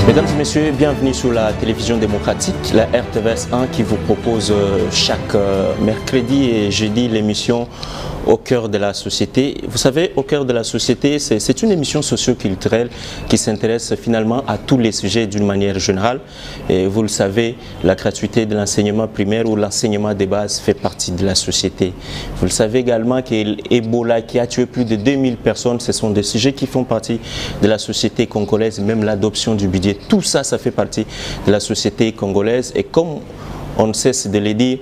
Mesdames et messieurs, bienvenue sur la télévision démocratique, la RTVS 1 qui vous propose chaque mercredi et jeudi l'émission Au cœur de la société. Vous savez, Au cœur de la société, c'est une émission socio-culturelle qui s'intéresse finalement à tous les sujets d'une manière générale. Et vous le savez, la gratuité de l'enseignement primaire ou l'enseignement des bases fait partie de la société. Vous le savez également que l'Ebola qui a tué plus de 2000 personnes, ce sont des sujets qui font partie de la société congolaise, même l'adoption du budget. Tout ça, ça fait partie de la société congolaise. Et comme on ne cesse de le dire,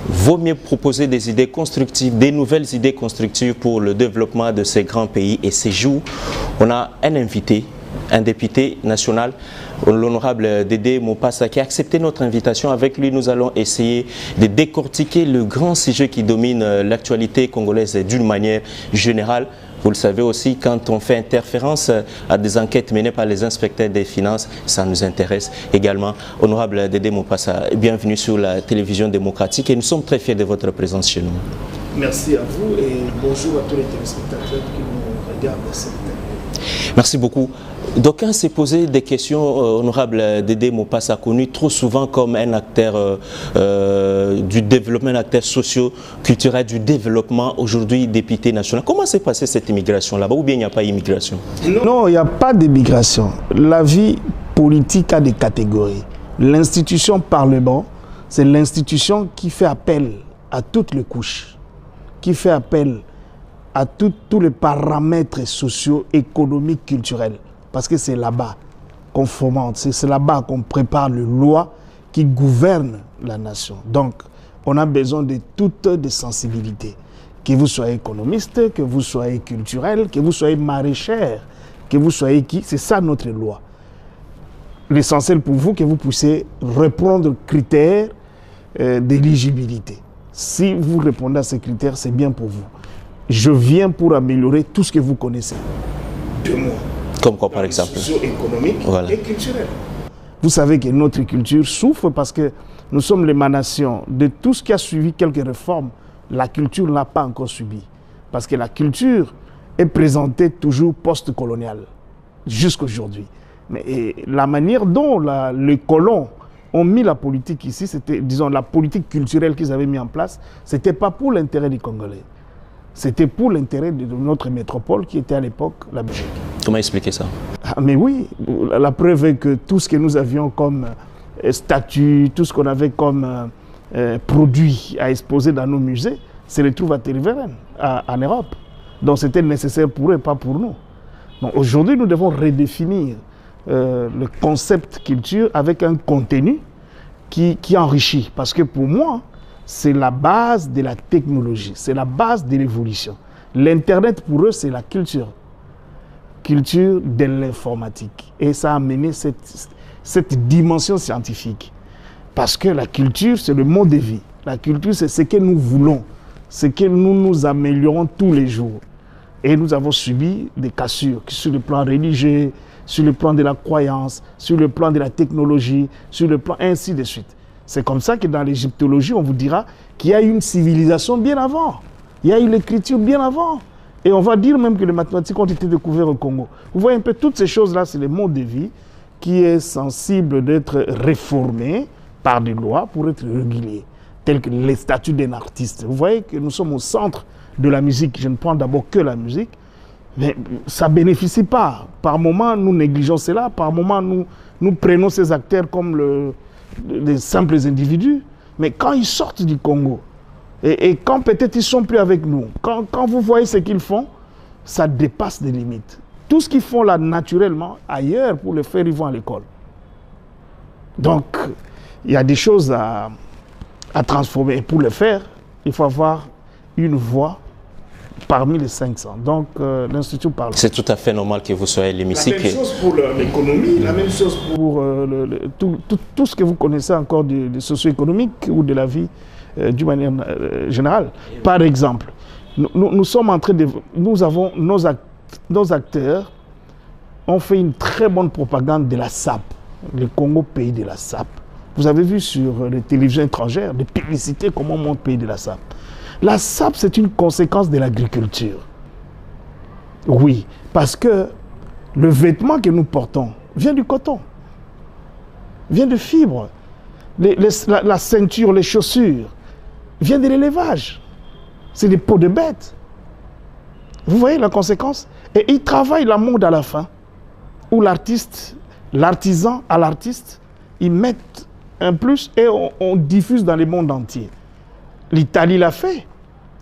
vaut mieux proposer des idées constructives, des nouvelles idées constructives pour le développement de ces grands pays. Et ces jours, on a un invité, un député national, l'honorable Dédé Mopassa, qui a accepté notre invitation. Avec lui, nous allons essayer de décortiquer le grand sujet qui domine l'actualité congolaise d'une manière générale. Vous le savez aussi, quand on fait interférence à des enquêtes menées par les inspecteurs des finances, ça nous intéresse également. Honorable Dédé Mopassa, bienvenue sur la télévision démocratique et nous sommes très fiers de votre présence chez nous. Merci à vous et bonjour à tous les téléspectateurs qui nous regardent cette année. Merci beaucoup. D'aucuns s'est posé des questions, honorable Dédé Mopassa, connu trop souvent comme un acteur du développement, un acteur socio-culturel du développement, aujourd'hui député national. Comment s'est passée cette immigration là-bas ou bien il n'y a pas d'immigration? Non, il n'y a pas d'immigration. La vie politique a des catégories. L'institution Parlement, c'est l'institution qui fait appel à toutes les couches, qui fait appel à tous les paramètres sociaux, économiques, culturels. Parce que c'est là-bas qu'on fomente, c'est là-bas qu'on prépare les lois qui gouvernent la nation. Donc, on a besoin de toutes les sensibilités. Que vous soyez économiste, que vous soyez culturel, que vous soyez maraîchère, que vous soyez qui, c'est ça notre loi. L'essentiel pour vous, que vous puissiez répondre aux critères d'éligibilité. Si vous répondez à ces critères, c'est bien pour vous. Je viens pour améliorer tout ce que vous connaissez de moi. Comme quoi, par exemple? Socio-économique voilà. Et culturel. Vous savez que notre culture souffre parce que nous sommes l'émanation de tout ce qui a suivi quelques réformes. La culture n'a pas encore subi. Parce que la culture est présentée toujours post-coloniale, jusqu'aujourd'hui. Mais la manière dont les colons ont mis la politique ici, c'était, disons, la politique culturelle qu'ils avaient mis en place, ce n'était pas pour l'intérêt des Congolais. C'était pour l'intérêt de notre métropole qui était à l'époque la Belgique. Comment expliquer ça? Mais oui, la preuve est que tout ce que nous avions comme statut, tout ce qu'on avait comme produit à exposer dans nos musées, se retrouve à Téléveren, en Europe. Donc c'était nécessaire pour eux, pas pour nous. Donc aujourd'hui, nous devons redéfinir le concept culture avec un contenu qui enrichit. Parce que pour moi, c'est la base de la technologie, c'est la base de l'évolution. L'Internet, pour eux, c'est la culture de l'informatique. Et ça a amené cette dimension scientifique. Parce que la culture, c'est le mode de vie. La culture, c'est ce que nous voulons, ce que nous améliorons tous les jours. Et nous avons subi des cassures sur le plan religieux, sur le plan de la croyance, sur le plan de la technologie, sur le plan ainsi de suite. C'est comme ça que dans l'égyptologie, on vous dira qu'il y a eu une civilisation bien avant. Il y a eu l'écriture bien avant. Et on va dire même que les mathématiques ont été découvertes au Congo. Vous voyez un peu toutes ces choses-là, c'est le mode de vie qui est sensible d'être réformé par des lois pour être régulier, tels que les statuts d'un artiste. Vous voyez que nous sommes au centre de la musique. Je ne prends d'abord que la musique, mais ça ne bénéficie pas. Par moments, nous négligeons cela. Par moments, nous prenons ces acteurs comme des simples individus. Mais quand ils sortent du Congo, et quand peut-être ils ne sont plus avec nous, quand vous voyez ce qu'ils font, ça dépasse des limites. Tout ce qu'ils font là naturellement, ailleurs, pour le faire, ils vont à l'école. Donc, il y a des choses à transformer. Et pour le faire, il faut avoir une voix parmi les 500. Donc, l'Institut parle. C'est tout à fait normal que vous soyez à l'hémicycle. La même chose pour l'économie, la même chose pour tout ce que vous connaissez encore du socio-économique ou de la vie d'une manière générale. Par exemple, nous sommes en train de... Nous avons nos acteurs ont fait une très bonne propagande de la SAP, le Congo pays de la SAP. Vous avez vu sur les télévisions étrangères, des publicités, comment on montre le pays de la SAP. La SAP, c'est une conséquence de l'agriculture. Oui, parce que le vêtement que nous portons vient du coton, vient de fibres. La ceinture, les chaussures, vient de l'élevage. C'est des peaux de bêtes. Vous voyez la conséquence? Et ils travaillent la mode à la fin, où l'artisan à l'artiste, ils mettent un plus et on diffuse dans le monde entier. L'Italie l'a fait,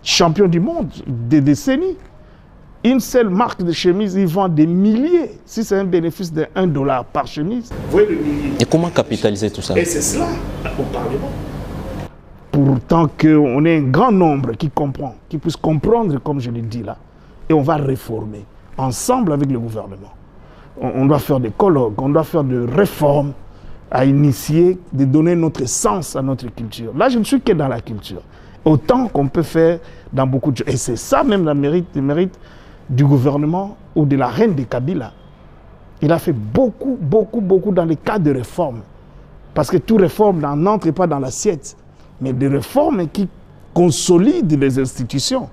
champion du monde, des décennies. Une seule marque de chemise, ils vendent des milliers. Si c'est un bénéfice de $1 par chemise, vous voyez le millier. Et comment capitaliser tout ça? Et c'est cela au Parlement. Pourtant qu'on ait un grand nombre qui comprend, qui puisse comprendre, comme je l'ai dit là, et on va réformer, ensemble avec le gouvernement. On doit faire des colloques, on doit faire des réformes à initier, de donner notre sens à notre culture. Là, je ne suis que dans la culture. Autant qu'on peut faire dans beaucoup de choses. Et c'est ça même le mérite du gouvernement ou de la reine de Kabila. Il a fait beaucoup dans les cas de réformes. Parce que toute réforme n'entre pas dans l'assiette, mais des réformes qui consolident les institutions.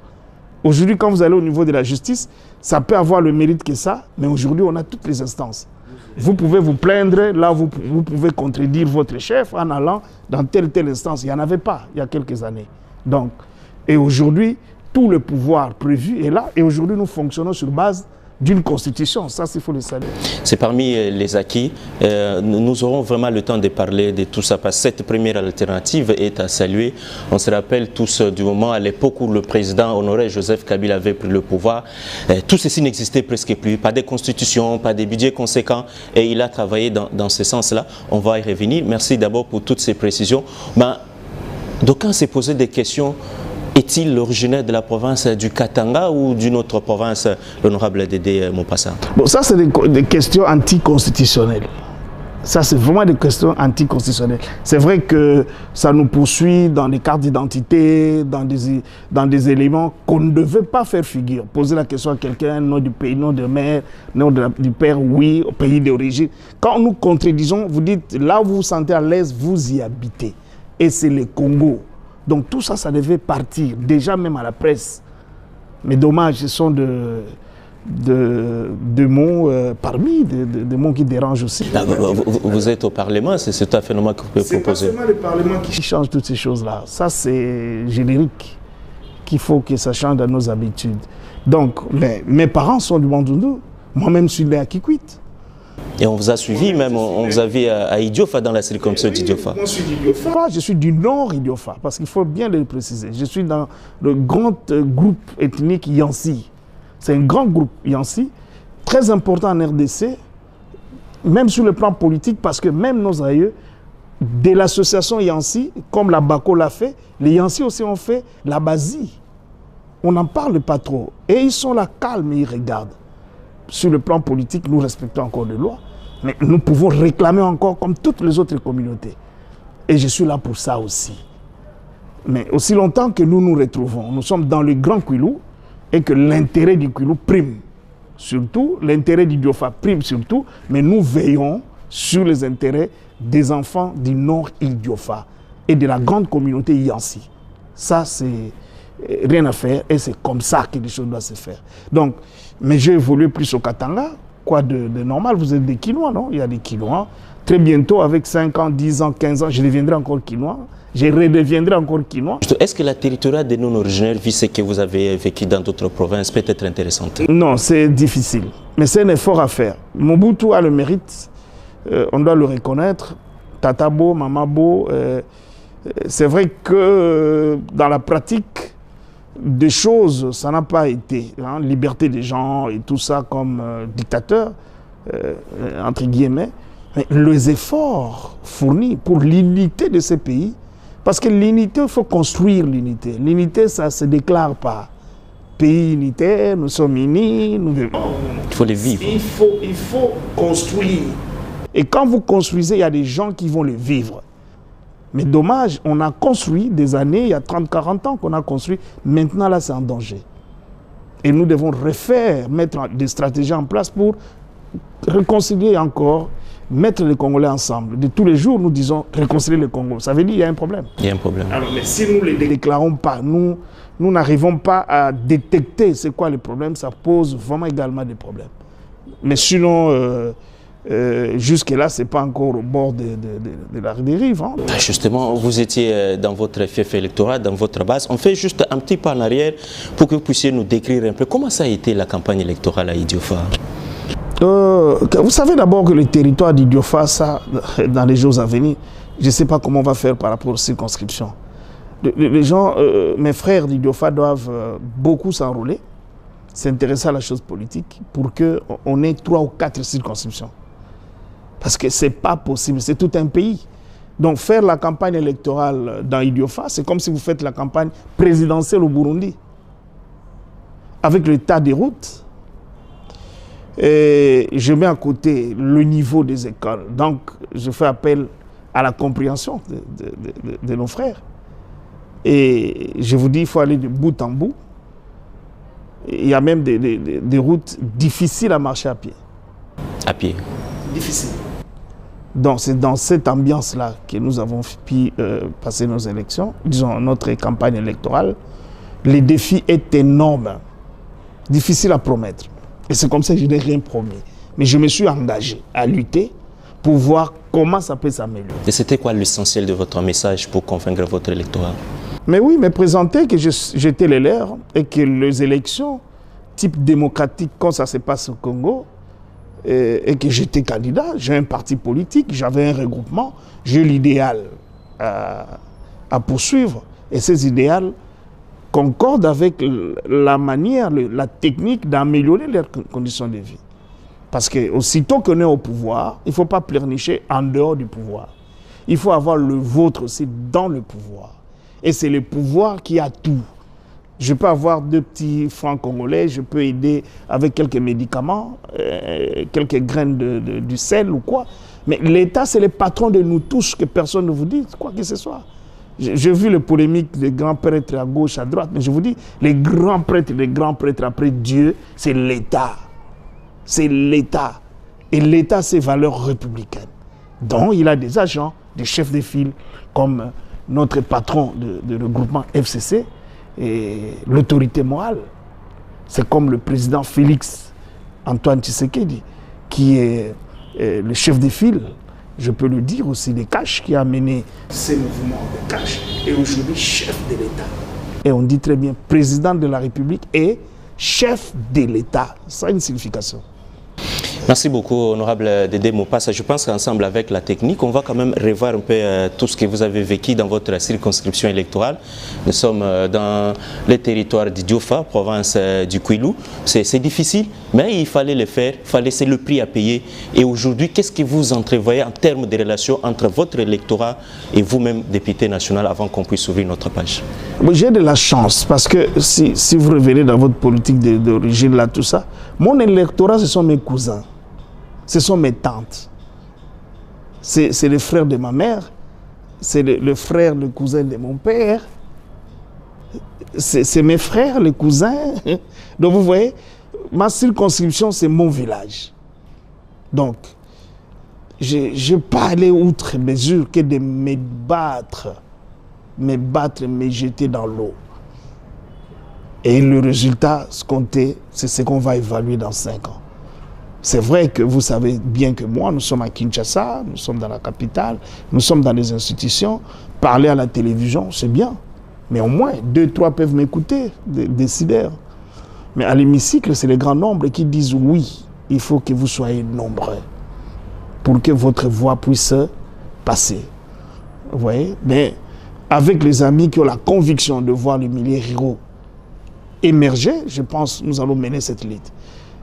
Aujourd'hui, quand vous allez au niveau de la justice, ça peut avoir le mérite que ça, mais aujourd'hui, on a toutes les instances. Vous pouvez vous plaindre, là, vous pouvez contredire votre chef en allant dans telle instance. Il n'y en avait pas il y a quelques années. Donc, et aujourd'hui, tout le pouvoir prévu est là. Et aujourd'hui, nous fonctionnons sur base d'une constitution. Ça, il faut le saluer. C'est parmi les acquis. Nous aurons vraiment le temps de parler de tout ça. Parce que cette première alternative est à saluer. On se rappelle tous du moment à l'époque où le président honoré Joseph Kabila avait pris le pouvoir. Tout ceci n'existait presque plus. Pas de constitution, pas de budget conséquent. Et il a travaillé dans ce sens-là. On va y revenir. Merci d'abord pour toutes ces précisions. D'aucuns s'est posé des questions. Est-il originaire de la province du Katanga ou d'une autre province, l'honorable Dédé Mopassa? Bon, ça, c'est des questions anticonstitutionnelles. Ça, c'est vraiment des questions anticonstitutionnelles. C'est vrai que ça nous poursuit dans des cartes d'identité, dans des éléments qu'on ne devait pas faire figure. Poser la question à quelqu'un, nom du pays, nom de mère, nom du père, oui, au pays d'origine. Quand nous contredisons, vous dites, là où vous vous sentez à l'aise, vous y habitez. Et c'est le Congo. Donc tout ça, ça devait partir, déjà même à la presse. Mais dommage, ce sont de mots parmi, des mots qui dérangent aussi. Vous êtes au Parlement, c'est tout à fait normal que vous pouvez proposer. C'est pas seulement le Parlement qui change toutes ces choses-là. Ça, c'est générique, qu'il faut que ça change dans nos habitudes. Donc, mes parents sont du Bandundu. Moi-même, je suis né à Kikwit. Et on vous a suivi, même, on vous a vu à Idiofa, dans la circonscription d'Idiofa. Moi, je suis d'Idiofa. Je suis du nord Idiofa, parce qu'il faut bien le préciser. Je suis dans le grand groupe ethnique Yansi. C'est un grand groupe Yansi, très important en RDC, même sur le plan politique, parce que même nos aïeux, de l'association Yansi, comme la Bako l'a fait, les Yansi aussi ont fait la Basie. On n'en parle pas trop. Et ils sont là calmes et ils regardent. Sur le plan politique, nous respectons encore les lois, mais nous pouvons réclamer encore comme toutes les autres communautés. Et je suis là pour ça aussi. Mais aussi longtemps que nous nous retrouvons, nous sommes dans le Grand Kwilu et que l'intérêt du Kwilu prime. Surtout, l'intérêt du Diofa prime surtout, mais nous veillons sur les intérêts des enfants du Nord Diofa et de la grande communauté Yansi. Ça, c'est rien à faire et c'est comme ça que les choses doivent se faire. Donc, mais j'ai évolué plus au Katanga. Quoi de normal? Vous êtes des Kinois, non? Il y a des Kinois. Très bientôt, avec 5 ans, 10 ans, 15 ans, je deviendrai encore Kinois. Je redeviendrai encore Kinois. Est-ce que la territoire des non-originaires, vu ce que vous avez vécu dans d'autres provinces, peut être intéressante? Non, c'est difficile. Mais c'est un effort à faire. Mobutu a le mérite. On doit le reconnaître. Tatabo, Mamabo. C'est vrai que dans la pratique, des choses, ça n'a pas été. Hein, liberté des gens et tout ça comme dictateur, entre guillemets. Mais les efforts fournis pour l'unité de ces pays, parce que l'unité, il faut construire l'unité. L'unité, ça ne se déclare pas. Pays unitaire, nous sommes unis. Il faut les vivre. Il faut construire. Et quand vous construisez, il y a des gens qui vont le vivre. Mais dommage, on a construit des années, il y a 30-40 ans qu'on a construit. Maintenant, là, c'est en danger. Et nous devons refaire, mettre des stratégies en place pour réconcilier encore, mettre les Congolais ensemble. De tous les jours, nous disons réconcilier le Congo. Ça veut dire qu'il y a un problème. Il y a un problème. Alors, mais si nous ne les déclarons pas, nous n'arrivons pas à détecter c'est quoi le problème, ça pose vraiment également des problèmes. Mais sinon, jusque-là, ce n'est pas encore au bord de la dérive. Hein. Justement, vous étiez dans votre fief électoral, dans votre base. On fait juste un petit pas en arrière pour que vous puissiez nous décrire un peu comment ça a été la campagne électorale à Idiofa. Vous savez d'abord que le territoire d'Idiofa, ça, dans les jours à venir, je ne sais pas comment on va faire par rapport aux circonscriptions. Les gens, mes frères d'Idiofa doivent beaucoup s'enrôler, s'intéresser à la chose politique pour qu'on ait 3 ou 4 circonscriptions. Parce que ce n'est pas possible, c'est tout un pays. Donc faire la campagne électorale dans Idiofa, c'est comme si vous faites la campagne présidentielle au Burundi. Avec l'état des routes, et je mets à côté le niveau des écoles. Donc je fais appel à la compréhension de nos frères. Et je vous dis, il faut aller de bout en bout. Il y a même des routes difficiles à marcher à pied. À pied. Difficile. Donc c'est dans cette ambiance-là que nous avons pu passer nos élections, disons notre campagne électorale. Le défi est énorme, difficile à promettre. Et c'est comme ça que je n'ai rien promis. Mais je me suis engagé à lutter pour voir comment ça peut s'améliorer. Et c'était quoi l'essentiel de votre message pour convaincre votre électorat? Mais oui, mais présenter que j'étais les leurs et que les élections, type démocratique, quand ça se passe au Congo, et que j'étais candidat, j'ai un parti politique, j'avais un regroupement, j'ai l'idéal à poursuivre. Et ces idéaux concordent avec la manière, la technique d'améliorer leurs conditions de vie. Parce qu'aussitôt qu'on est au pouvoir, il ne faut pas pleurnicher en dehors du pouvoir. Il faut avoir le vôtre aussi dans le pouvoir. Et c'est le pouvoir qui a tout. Je peux avoir 2 petits francs congolais, je peux aider avec quelques médicaments, quelques graines du sel ou quoi. Mais l'État, c'est le patron de nous tous, que personne ne vous dise, quoi que ce soit. J'ai vu les polémiques des grands prêtres à gauche, à droite, mais je vous dis, les grands prêtres après Dieu, c'est l'État. C'est l'État. Et l'État, c'est valeurs républicaines. Donc, il a des agents, des chefs de file, comme notre patron de regroupement FCC, et l'autorité morale. C'est comme le président Félix Antoine Tshisekedi, qui est le chef de file, je peux le dire aussi, des Cash, qui a mené ces mouvements de Cash, et aujourd'hui chef de l'État. Et on dit très bien président de la République et chef de l'État. Ça a une signification. Merci beaucoup, honorable Dédé Mopassa. Je pense qu'ensemble avec la technique, on va quand même revoir un peu tout ce que vous avez vécu dans votre circonscription électorale. Nous sommes dans le territoire d'Idiofa, province du Kwilu. C'est difficile, mais il fallait le faire, c'est le prix à payer. Et aujourd'hui, qu'est-ce que vous entrevoyez en termes de relations entre votre électorat et vous-même, député national, avant qu'on puisse ouvrir notre page? J'ai de la chance, parce que si vous revenez dans votre politique d'origine, là, tout ça, mon électorat, ce sont mes cousins. Ce sont mes tantes. C'est le frère de ma mère. C'est le frère, le cousin de mon père. C'est mes frères, les cousins. Donc vous voyez, ma circonscription, c'est mon village. Donc, je n'ai pas allé outre mesure que de me battre, me jeter dans l'eau. Et le résultat escompté, c'est ce qu'on va évaluer dans 5 ans. C'est vrai que vous savez bien que moi, nous sommes à Kinshasa, nous sommes dans la capitale, nous sommes dans les institutions. Parler à la télévision, c'est bien. Mais au moins, 2, 3 peuvent m'écouter, des décideurs. Mais à l'hémicycle, c'est les grands nombres qui disent oui, il faut que vous soyez nombreux pour que votre voix puisse passer. Vous voyez? Mais avec les amis qui ont la conviction de voir les milieux ruraux émerger, je pense que nous allons mener cette lutte.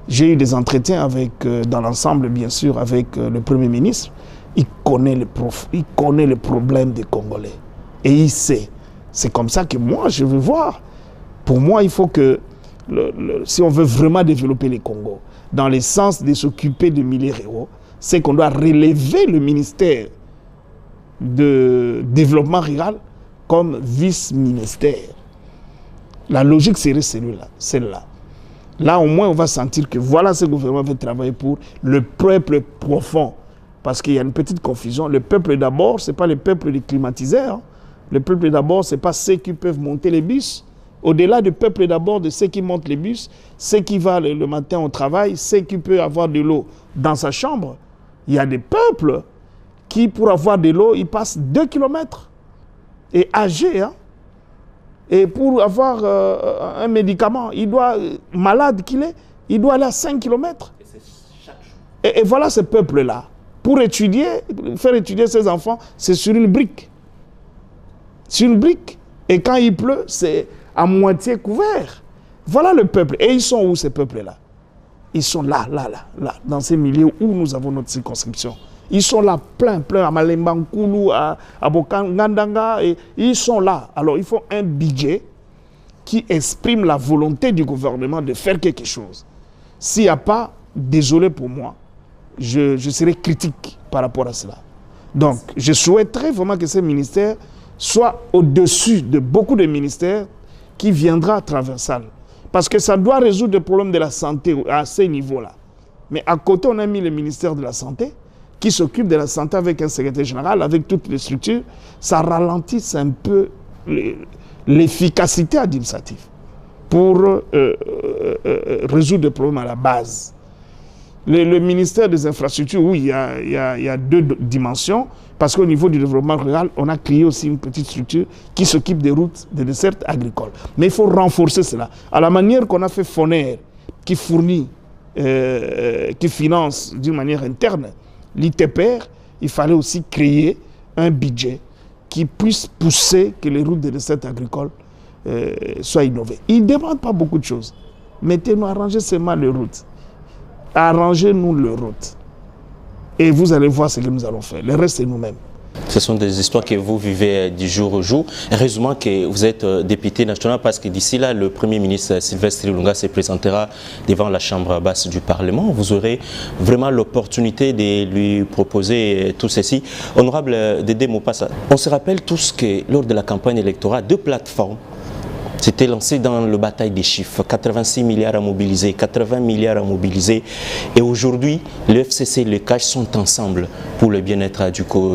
J'ai eu des entretiens avec, dans l'ensemble, bien sûr, avec le Premier ministre. Il connaît le problème des Congolais. Et il sait. C'est comme ça que moi, je veux voir. Pour moi, il faut que, si on veut vraiment développer les Congos, dans le sens de s'occuper de Miléreo, c'est qu'on doit relever le ministère de développement rural comme vice-ministère. La logique serait celle-là. Là, au moins, on va sentir que voilà ce gouvernement veut travailler pour le peuple profond. Parce qu'il y a une petite confusion. Le peuple d'abord, ce n'est pas le peuple des climatiseurs. Hein. Le peuple d'abord, ce n'est pas ceux qui peuvent monter les bus. Au-delà du peuple d'abord, de ceux qui montent les bus, ceux qui vont le matin au travail, ceux qui peuvent avoir de l'eau dans sa chambre. Il y a des peuples qui, pour avoir de l'eau, ils passent 2 kilomètres. Et âgés, hein. Et pour avoir un médicament, malade qu'il est, il doit aller à 5 kilomètres. Et voilà ce peuple-là. Pour étudier, faire étudier ses enfants, c'est sur une brique. Sur une brique. Et quand il pleut, c'est à moitié couvert. Voilà le peuple. Et ils sont où ces peuples-là? Ils sont là, dans ces milieux où nous avons notre circonscription. Ils sont là, plein, à Malemba-Nkulu, à Bokangandanga, et ils sont là. Alors, il faut un budget qui exprime la volonté du gouvernement de faire quelque chose. S'il n'y a pas, désolé pour moi, je serai critique par rapport à cela. Donc, je souhaiterais vraiment que ce ministère soit au-dessus de beaucoup de ministères qui viendra à Transversal. Parce que ça doit résoudre le problème de la santé à ces niveaux-là. Mais à côté, on a mis le ministère de la Santé, qui s'occupe de la santé avec un secrétaire général, avec toutes les structures. Ça ralentit un peu l'efficacité administrative pour résoudre le problème à la base. Le ministère des Infrastructures, oui, il y a 2 dimensions, parce qu'au niveau du développement rural, on a créé aussi une petite structure qui s'occupe des routes, des dessertes agricoles. Mais il faut renforcer cela. À la manière qu'on a fait FONER, qui fournit, qui finance d'une manière interne l'ITPR, il fallait aussi créer un budget qui puisse pousser que les routes de recettes agricoles soient innovées. Ils ne demandent pas beaucoup de choses. Mettez-nous, arrangez seulement les routes. Arrangez-nous les routes. Et vous allez voir ce que nous allons faire. Le reste, c'est nous-mêmes. Ce sont des histoires que vous vivez du jour au jour. Heureusement que vous êtes député national parce que d'ici là, le Premier ministre Sylvestre Ilunga se présentera devant la Chambre basse du Parlement. Vous aurez vraiment l'opportunité de lui proposer tout ceci. Honorable Dédé Mopassa, on se rappelle tous que lors de la campagne électorale, 2 plateformes s'étaient lancées dans le bataille des chiffres. 86 milliards à mobiliser, 80 milliards à mobiliser. Et aujourd'hui, le FCC et le CAJ sont ensemble pour le bien-être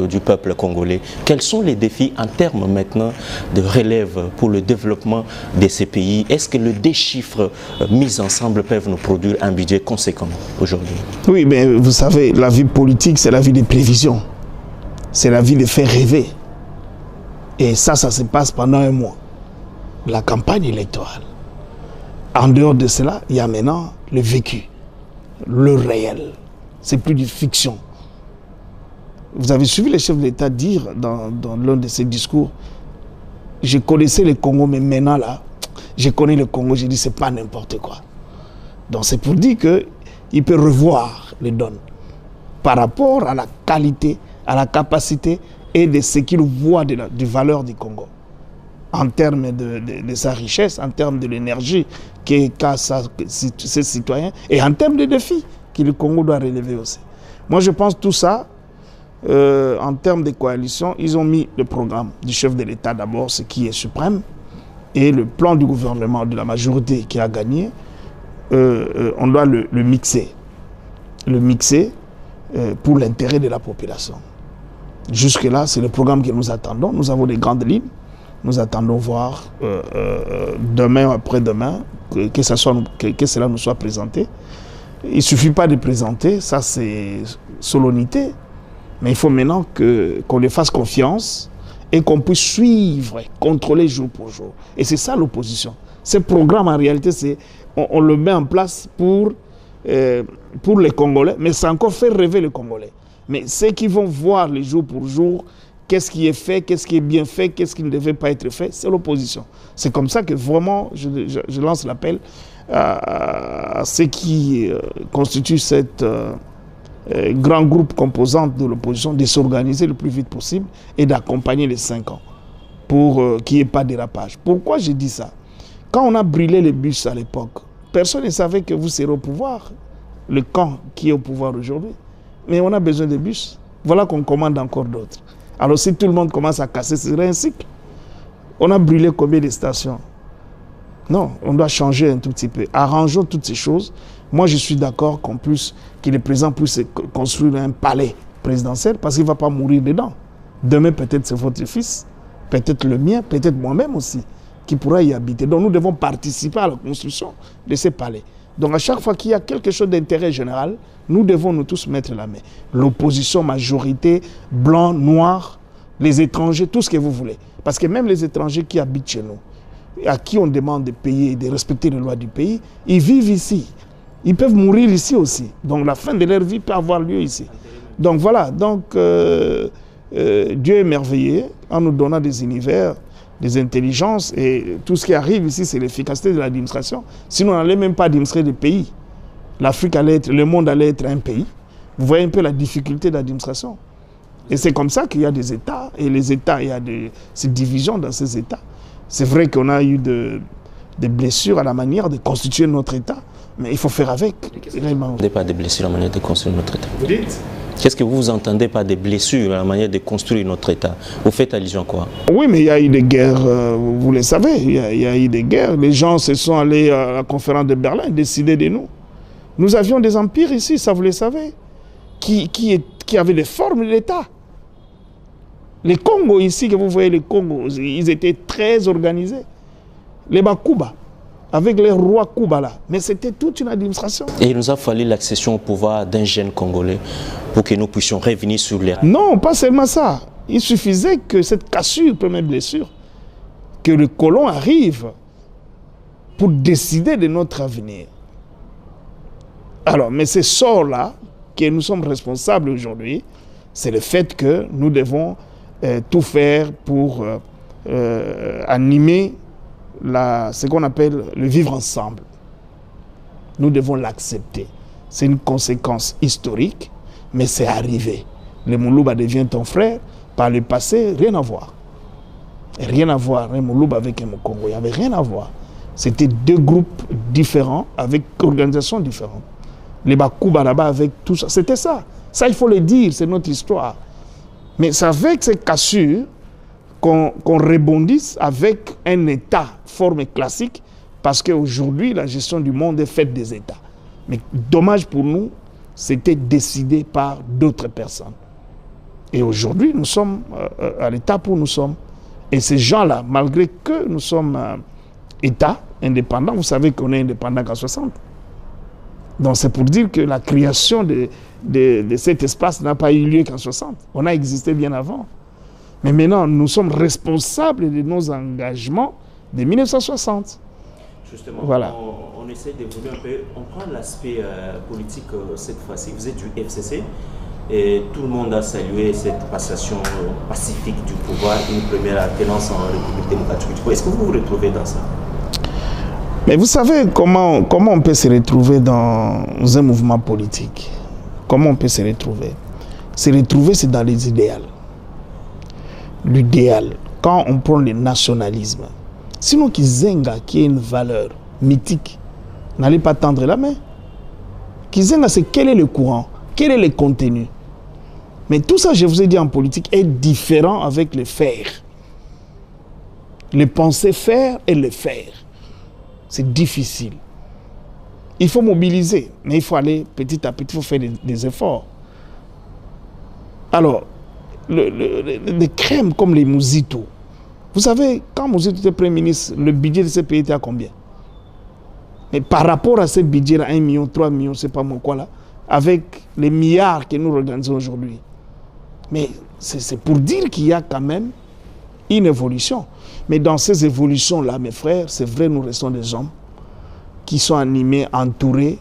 du peuple congolais. Quels sont les défis en termes maintenant de relève pour le développement de ces pays? Est-ce que les 2 chiffres mis ensemble peuvent nous produire un budget conséquent aujourd'hui? Oui, mais vous savez, la vie politique, c'est la vie des prévisions. C'est la vie de faire rêver. Et ça se passe pendant 1 mois. La campagne électorale. En dehors de cela, il y a maintenant le vécu, le réel. C'est plus de fiction. Vous avez suivi le chef de l'État dire dans l'un de ses discours, je connaissais le Congo, mais maintenant là, je connais le Congo, j'ai dit c'est pas n'importe quoi. Donc c'est pour dire qu'il peut revoir les donnes par rapport à la qualité, à la capacité et de ce qu'il voit de valeur du Congo. En termes de sa richesse, en termes de l'énergie qu'a ses citoyens et en termes de défis que le Congo doit relever aussi. Moi, je pense tout ça, en termes de coalition, ils ont mis le programme du chef de l'État d'abord, ce qui est suprême, et le plan du gouvernement de la majorité qui a gagné, on doit le mixer. Le mixer pour l'intérêt de la population. Jusque-là, c'est le programme que nous attendons. Nous avons des grandes lignes. Nous attendons voir demain ou après-demain que cela nous soit présenté. Il ne suffit pas de présenter, ça c'est solennité, mais il faut maintenant qu'on les fasse confiance et qu'on puisse suivre, contrôler jour pour jour. Et c'est ça l'opposition. Ce programme en réalité, on le met en place pour les Congolais, mais c'est encore faire rêver les Congolais. Mais ceux qui vont voir les jours pour jour, qu'est-ce qui est fait, qu'est-ce qui est bien fait, qu'est-ce qui ne devait pas être fait, c'est l'opposition. C'est comme ça que vraiment je lance l'appel à ceux qui constituent cette grand groupe composant de l'opposition de s'organiser le plus vite possible et d'accompagner les 5 ans pour qu'il n'y ait pas de dérapage. Pourquoi je dis ça? Quand on a brûlé les bus à l'époque, personne ne savait que vous serez au pouvoir, le camp qui est au pouvoir aujourd'hui. Mais on a besoin de bus. Voilà qu'on commande encore d'autres. Alors si tout le monde commence à casser, ce serait un cycle. On a brûlé combien de stations? Non, on doit changer un tout petit peu. Arrangeons toutes ces choses. Moi, je suis d'accord que le président puisse construire un palais présidentiel parce qu'il ne va pas mourir dedans. Demain, peut-être c'est votre fils, peut-être le mien, peut-être moi-même aussi, qui pourra y habiter. Donc nous devons participer à la construction de ces palais. Donc à chaque fois qu'il y a quelque chose d'intérêt général, nous devons nous tous mettre la main. L'opposition, majorité, blanc, noir, les étrangers, tout ce que vous voulez. Parce que même les étrangers qui habitent chez nous, à qui on demande de payer et de respecter les lois du pays, ils vivent ici. Ils peuvent mourir ici aussi. Donc la fin de leur vie peut avoir lieu ici. Donc voilà, Dieu est merveilleux en nous donnant des univers, des intelligences, et tout ce qui arrive ici, c'est l'efficacité de l'administration. Sinon, on n'allait même pas administrer des pays. L'Afrique allait être, le monde allait être un pays. Vous voyez un peu la difficulté d'administration. Et c'est comme ça qu'il y a des États, et les États, il y a ces divisions dans ces États. C'est vrai qu'on a eu des blessures à la manière de constituer notre État, mais il faut faire avec. Vous n'entendez pas des blessures à la manière de construire notre État? Vous dites? Qu'est-ce que vous entendez par des blessures à la manière de construire notre État? Vous faites allusion à quoi? Oui, mais il y a eu des guerres, vous le savez, il y a eu des guerres. Les gens se sont allés à la conférence de Berlin décider de nous. Nous avions des empires ici, ça vous le savez, qui avaient des formes d'État. Les Congos ici, que vous voyez, les Congos, ils étaient très organisés. Les Bakuba, avec les rois Kuba là, mais c'était toute une administration. Et il nous a fallu l'accession au pouvoir d'un jeune Congolais pour que nous puissions revenir sur les... Non, pas seulement ça. Il suffisait que cette cassure, première blessure, que le colon arrive pour décider de notre avenir. Alors, mais ce sort-là, que nous sommes responsables aujourd'hui, c'est le fait que nous devons tout faire pour animer ce qu'on appelle le vivre ensemble. Nous devons l'accepter. C'est une conséquence historique, mais c'est arrivé. Le Moulouba devient ton frère. Par le passé, rien à voir. Rien à voir, un Moulouba avec un Congo. Il n'y avait rien à voir. C'était deux groupes différents, avec organisations différentes. Les Bakuba là-bas avec tout ça. C'était ça. Ça, il faut le dire, c'est notre histoire. Mais c'est avec ces cassures qu'on rebondisse avec un État, forme classique, parce qu'aujourd'hui, la gestion du monde est faite des États. Mais dommage pour nous, c'était décidé par d'autres personnes. Et aujourd'hui, nous sommes à l'étape où nous sommes. Et ces gens-là, malgré que nous sommes État indépendant, vous savez qu'on est indépendant qu'en 60. Donc c'est pour dire que la création de cet espace n'a pas eu lieu qu'en 60. On a existé bien avant. Mais maintenant, nous sommes responsables de nos engagements de 1960. Justement, voilà. On essaie d'évoluer un peu. On prend l'aspect politique cette fois-ci. Vous êtes du FCC et tout le monde a salué cette passation pacifique du pouvoir, une première alternance en République démocratique du Congo. Est-ce que vous vous retrouvez dans ça? Mais vous savez comment on peut se retrouver dans un mouvement politique? Comment on peut se retrouver? Se retrouver, c'est dans les idéaux. L'idéal, quand on prend le nationalisme, sinon Kizenga, qui est une valeur mythique, n'allez pas tendre la main. Kizenga, c'est quel est le courant, quel est le contenu. Mais tout ça, je vous ai dit en politique, est différent avec le faire. Le penser faire et le faire. C'est difficile. Il faut mobiliser, mais il faut aller petit à petit, il faut faire des efforts. Alors, des crèmes comme les Mouzito. Vous savez, quand Mouzito était Premier ministre, le budget de ce pays était à combien? Mais par rapport à ce budget-là, 1 million, 3 millions, je ne sais pas moi quoi là, avec les milliards que nous organisons aujourd'hui. Mais c'est pour dire qu'il y a quand même une évolution. Mais dans ces évolutions-là, mes frères, c'est vrai, nous restons des hommes qui sont animés, entourés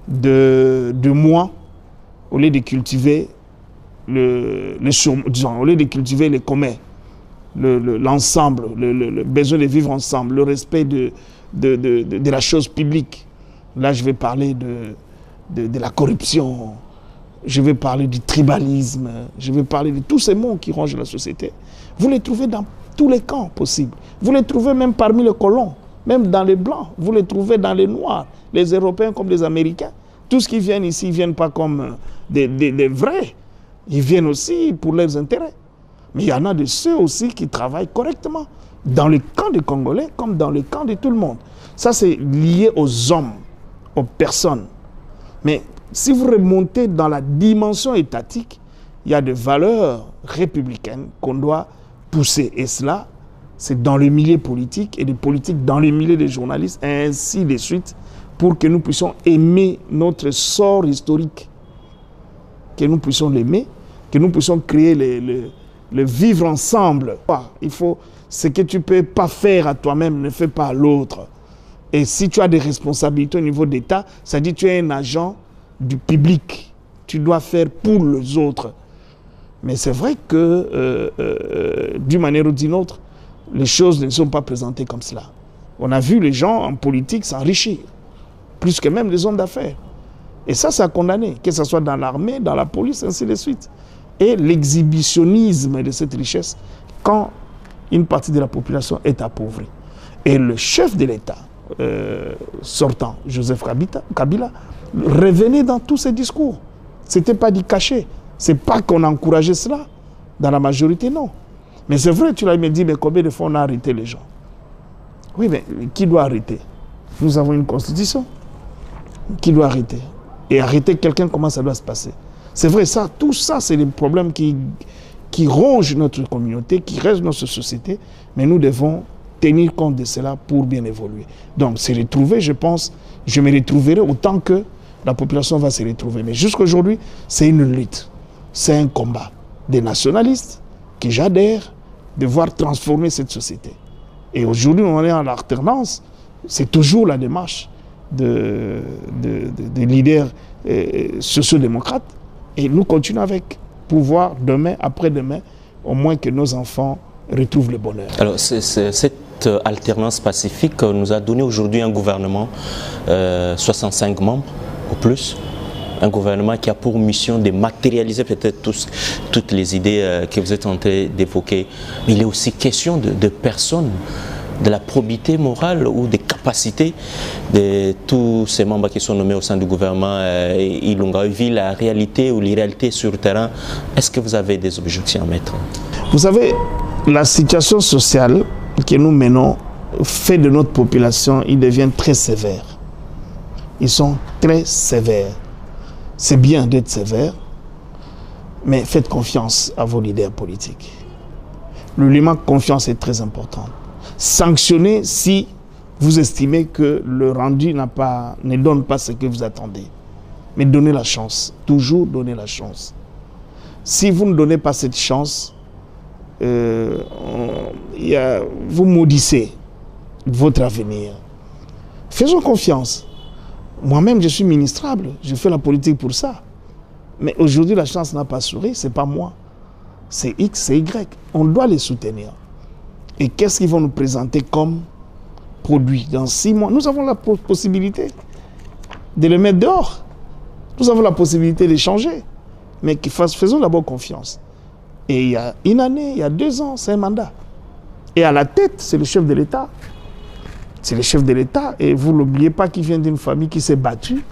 de moi, au lieu de cultiver disons, au lieu de cultiver les communs, l'ensemble, le besoin de vivre ensemble, le respect de la chose publique. Là, je vais parler de la corruption, je vais parler du tribalisme, je vais parler de tous ces mots qui rongent la société. Vous les trouvez dans tous les camps possibles. Vous les trouvez même parmi les colons, même dans les blancs. Vous les trouvez dans les noirs, les Européens comme les Américains. Tous qui viennent ici, ils ne viennent pas comme des vrais. Ils viennent aussi pour leurs intérêts. Mais il y en a de ceux aussi qui travaillent correctement, dans le camp des Congolais comme dans le camp de tout le monde. Ça, c'est lié aux hommes, aux personnes. Mais si vous remontez dans la dimension étatique, il y a des valeurs républicaines qu'on doit pousser. Et cela, c'est dans le milieu politique et des politiques dans le milieu des journalistes, et ainsi de suite, pour que nous puissions aimer notre sort historique, que nous puissions l'aimer, que nous puissions créer le vivre ensemble. Il faut, ce que tu ne peux pas faire à toi-même, ne fais pas à l'autre. Et si tu as des responsabilités au niveau d'État, ça dit que tu es un agent du public. Tu dois faire pour les autres. Mais c'est vrai que, d'une manière ou d'une autre, les choses ne sont pas présentées comme cela. On a vu les gens en politique s'enrichir, plus que même les hommes d'affaires. Et ça, c'est à condamner, que ce soit dans l'armée, dans la police, ainsi de suite. Et l'exhibitionnisme de cette richesse quand une partie de la population est appauvrie. Et le chef de l'État sortant, Joseph Kabila, revenait dans tous ses discours. Ce n'était pas dit caché. Ce n'est pas qu'on encourageait cela. Dans la majorité, non. Mais c'est vrai, tu l'as dit, mais combien de fois on a arrêté les gens? Oui, mais qui doit arrêter? Nous avons une constitution. Qui doit arrêter? Et arrêter quelqu'un, comment ça doit se passer? C'est vrai, ça, tout ça, c'est des problèmes qui rongent notre communauté, qui restent notre société, mais nous devons tenir compte de cela pour bien évoluer. Donc, se retrouver, je pense, je me retrouverai autant que la population va se retrouver. Mais jusqu'aujourd'hui, c'est une lutte, c'est un combat des nationalistes que j'adhère de voir transformer cette société. Et aujourd'hui, on est en alternance, c'est toujours la démarche des leaders sociodémocrates. Et nous continuons avec pouvoir demain, après-demain, au moins que nos enfants retrouvent le bonheur. Alors, cette alternance pacifique nous a donné aujourd'hui un gouvernement, 65 membres au plus, un gouvernement qui a pour mission de matérialiser peut-être toutes les idées que vous êtes en train d'évoquer. Mais il est aussi question de personnes, de la probité morale ou des capacités de tous ces membres qui sont nommés au sein du gouvernement Ilunga. Vu la réalité ou l'irréalité sur le terrain, est-ce que vous avez des objections à mettre? Vous savez, la situation sociale que nous menons fait de notre population, ils deviennent très sévères. Ils sont très sévères. C'est bien d'être sévère, mais faites confiance à vos leaders politiques. L'élément confiance est très important. Sanctionnez si vous estimez que le rendu ne donne pas ce que vous attendez. Mais donnez la chance, toujours donner la chance. Si vous ne donnez pas cette chance, vous maudissez votre avenir. Faisons confiance. Moi-même, je suis ministrable, je fais la politique pour ça. Mais aujourd'hui, la chance n'a pas souri, ce n'est pas moi. C'est X, c'est Y. On doit les soutenir. Et qu'est-ce qu'ils vont nous présenter comme produit dans 6 mois? Nous avons la possibilité de les mettre dehors. Nous avons la possibilité de changer. Mais faisons d'abord confiance. Et il y a une année, il y a 2 ans, c'est un mandat. Et à la tête, c'est le chef de l'État. C'est le chef de l'État. Et vous n'oubliez pas qu'il vient d'une famille qui s'est battue.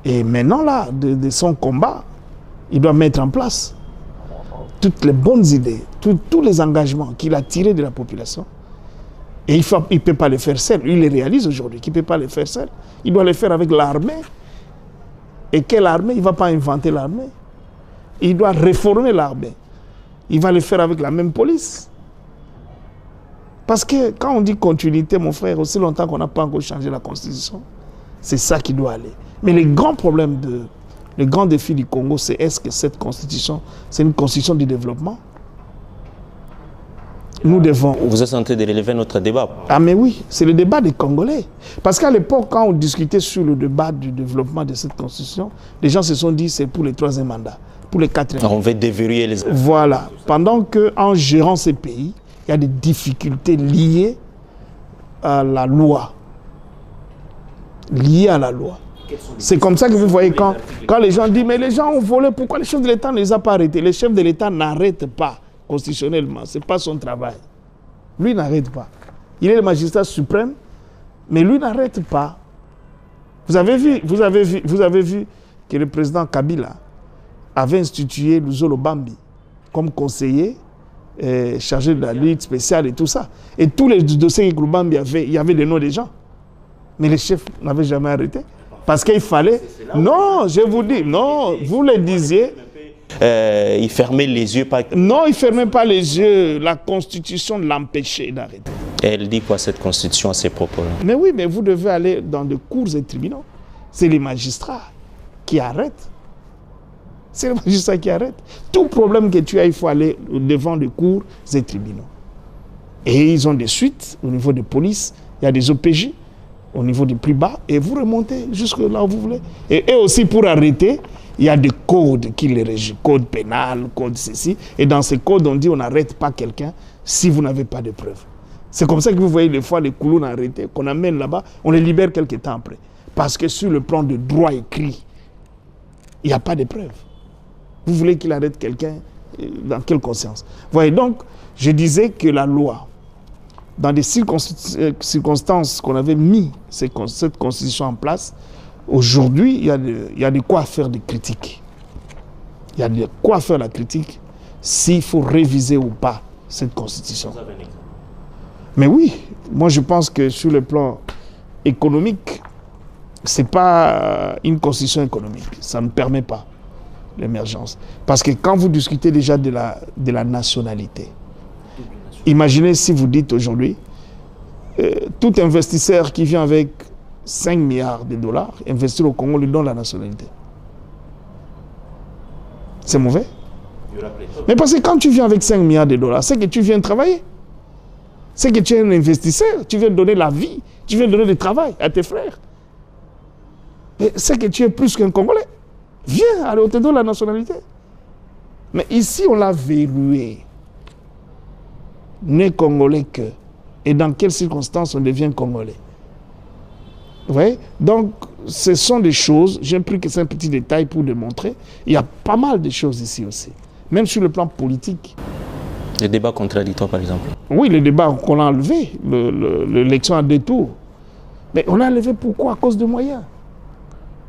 Et maintenant, là, de son combat, il doit mettre en place toutes les bonnes idées, tous les engagements qu'il a tirés de la population. Et il ne peut pas les faire seul. Il les réalise aujourd'hui, qu'il ne peut pas les faire seul. Il doit les faire avec l'armée. Et quelle armée? Il ne va pas inventer l'armée. Il doit réformer l'armée. Il va le faire avec la même police. Parce que quand on dit continuité, mon frère, aussi longtemps qu'on n'a pas encore changé la Constitution, c'est ça qui doit aller. Mais le grand problème, le grand défi du Congo, c'est est-ce que cette Constitution, c'est une Constitution du développement? Nous devons... Vous êtes en train de relever notre débat. Ah mais oui, c'est le débat des Congolais. Parce qu'à l'époque, quand on discutait sur le débat du développement de cette Constitution, les gens se sont dit c'est pour le 3e mandat. pour les 4 ans. On veut déverrouiller les... Voilà. Pendant qu'en gérant ces pays, il y a des difficultés liées à la loi. Liées à la loi. C'est comme ça que vous voyez quand les gens disent mais les gens ont volé, pourquoi les chefs de l'État ne les a pas arrêtés? Les chefs de l'État n'arrêtent pas constitutionnellement, ce n'est pas son travail. Lui n'arrête pas. Il est le magistrat suprême, mais lui n'arrête pas. Vous avez vu que le président Kabila avait institué Luzolo Bambi comme conseiller chargé de la lutte spéciale et tout ça. Et tous les dossiers que Lubambi avait, il y avait les noms des gens. Mais les chefs n'avaient jamais arrêté. Parce qu'il fallait... Non, je vous dis, non, vous le disiez... il fermait les yeux. Non, il ne fermait pas les yeux. La Constitution l'empêchait d'arrêter. Elle dit quoi cette Constitution à ses propos? Mais oui, mais vous devez aller dans des cours et tribunaux. C'est les magistrats qui arrêtent. C'est les magistrats qui arrêtent. Tout problème que tu as, il faut aller devant des cours et tribunaux. Et ils ont des suites au niveau de police. Il y a des OPJ au niveau du plus bas. Et vous remontez jusque là où vous voulez. Et aussi pour arrêter, il y a des codes qui les régissent. Code pénal, code ceci. Et dans ces codes, on dit on n'arrête pas quelqu'un si vous n'avez pas de preuves. C'est comme ça que vous voyez des fois les coulons arrêtés, qu'on amène là-bas, on les libère quelques temps après. Parce que sur le plan de droit écrit, il n'y a pas de preuves. Vous voulez qu'il arrête quelqu'un dans quelle conscience? Vous voyez, donc, je disais que la loi, dans des circonstances qu'on avait mis cette constitution en place, aujourd'hui, il y a de quoi faire des critiques. Il y a de quoi faire la critique s'il faut réviser ou pas cette constitution. Mais oui, moi je pense que sur le plan économique, ce n'est pas une constitution économique. Ça ne permet pas l'émergence. Parce que quand vous discutez déjà de la nationalité, imaginez si vous dites aujourd'hui, tout investisseur qui vient avec 5 milliards de dollars, investir au Congo, lui donne la nationalité. C'est mauvais? Mais parce que quand tu viens avec 5 milliards de dollars, c'est que tu viens travailler. C'est que tu es un investisseur, tu viens donner la vie, tu viens donner du travail à tes frères. C'est que tu es plus qu'un Congolais. Viens, allez, on te donne la nationalité. Mais ici, on l'a verrouillé. Né Congolais que. Et dans quelles circonstances on devient Congolais? Vous voyez? Donc, ce sont des choses, j'ai pris que c'est un petit détail pour démontrer, il y a pas mal de choses ici aussi. Même sur le plan politique. Les débats contradictoires, par exemple. Oui, les débats qu'on a enlevés, l'élection à 2 tours. Mais on l'a enlevé pourquoi? À cause de moyens.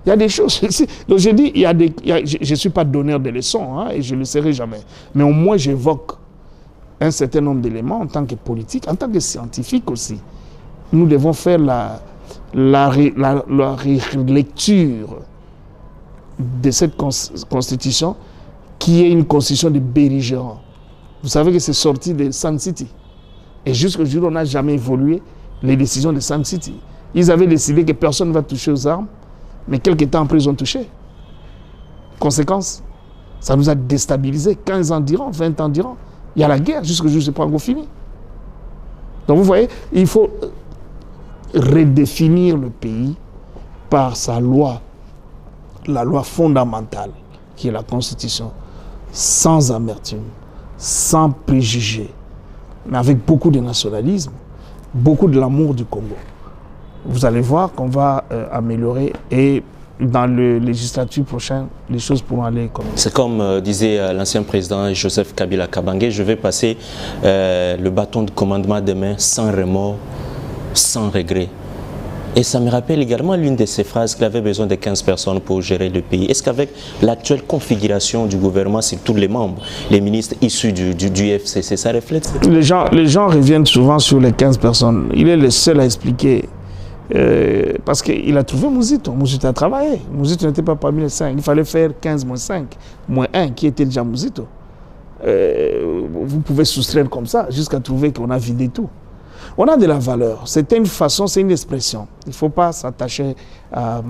Il y a des choses. Donc j'ai dit, je ne suis pas donneur de leçons, hein, et je ne le serai jamais. Mais au moins, j'évoque un certain nombre d'éléments en tant que politique, en tant que scientifique aussi. Nous devons faire la relecture de cette constitution qui est une constitution de belligérants. Vous savez que c'est sorti de Sun City. Et jusqu'au jour, on n'a jamais évolué les décisions de Sun City. Ils avaient décidé que personne ne va toucher aux armes, mais quelques temps après, ils ont touché. Conséquence, ça nous a déstabilisés 15 ans d'Iran, 20 ans d'Iran. Il y a la guerre jusqu'au jour où ce n'est pas encore fini. Donc vous voyez, il faut redéfinir le pays par sa loi, la loi fondamentale, qui est la Constitution, sans amertume, sans préjugés, mais avec beaucoup de nationalisme, beaucoup de l'amour du Congo. Vous allez voir qu'on va améliorer et dans le législature prochain, les choses pourront aller comme ça. C'est comme disait l'ancien président Joseph Kabila Kabange, je vais passer le bâton de commandement demain sans remords, sans regret. Et ça me rappelle également l'une de ces phrases qu'il avait besoin de 15 personnes pour gérer le pays. Est-ce qu'avec l'actuelle configuration du gouvernement, c'est tous les membres, les ministres issus du FCC, ça reflète ça? Les gens reviennent souvent sur les 15 personnes. Il est le seul à expliquer. Parce qu'il a trouvé Mouzito. Mouzito a travaillé. Mouzito n'était pas parmi les 5. Il fallait faire 15 moins 5, moins 1, qui était déjà Mouzito. Vous pouvez soustraire comme ça, jusqu'à trouver qu'on a vidé tout. On a de la valeur. C'est une façon, c'est une expression. Il ne faut pas s'attacher à